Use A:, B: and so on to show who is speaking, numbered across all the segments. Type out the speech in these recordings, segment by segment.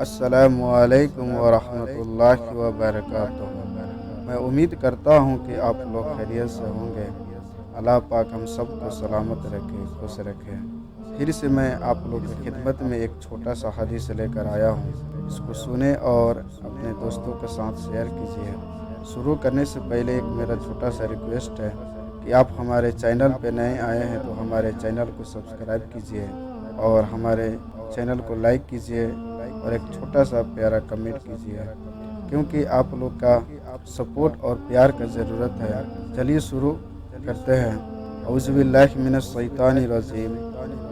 A: السلام علیکم ورحمۃ اللہ وبرکاتہ۔ میں امید کرتا ہوں کہ آپ لوگ خیریت سے ہوں گے۔ اللہ پاک ہم سب کو سلامت رکھے، خوش رکھے۔ پھر سے میں آپ لوگ کی خدمت میں ایک چھوٹا سا حدیث لے کر آیا ہوں، اس کو سنیں اور اپنے دوستوں کے ساتھ شیئر کیجیے۔ شروع کرنے سے پہلے ایک میرا چھوٹا سا ریکویسٹ ہے کہ آپ ہمارے چینل پہ نئے آئے ہیں تو ہمارے چینل کو سبسکرائب کیجیے اور ہمارے چینل کو لائک کیجیے اور ایک چھوٹا سا پیارا کمنٹ کیجیے، کیونکہ آپ لوگ کا سپورٹ اور پیار کا ضرورت ہے۔ چلیے شروع کرتے ہیں۔ اعوذ باللہ من الشیطان الرجیم،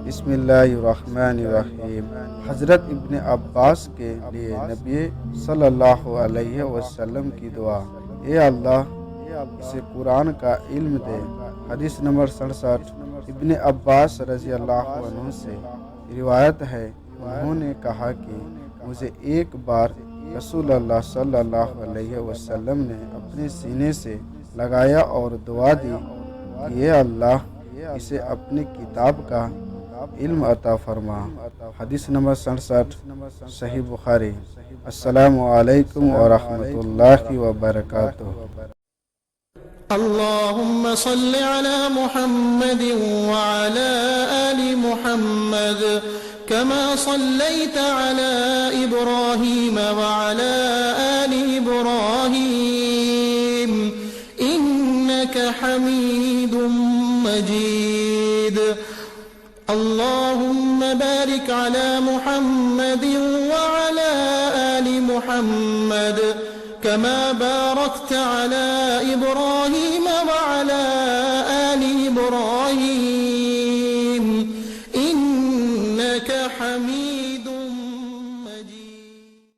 A: بسم اللہ الرحمن الرحیم۔ حضرت ابن عباس کے لیے نبی صلی اللہ علیہ وسلم کی دعا: اے اللہ اسے قرآن کا علم دے۔ حدیث نمبر 67۔ ابن عباس رضی اللہ عنہ سے روایت ہے، انہوں نے کہا کہ مجھے ایک بار رسول اللہ صلی اللہ علیہ وسلم نے اپنے سینے سے لگایا اور دعا دی کہ اے اللہ اسے اپنی کتاب کا علم عطا فرما۔ حدیث نمبر 67، صحیح بخاری۔ السلام علیکم ورحمۃ اللہ وبرکاتہ۔
B: اللهم صل على محمد وعلى آل محمد كما صليت على إبراهيم وعلى آل إبراهيم إنك حميد مجيد اللهم بارك على محمد وعلى آل محمد كما باركت على إبراهيم وعلى آل إبراهيم إنك حميد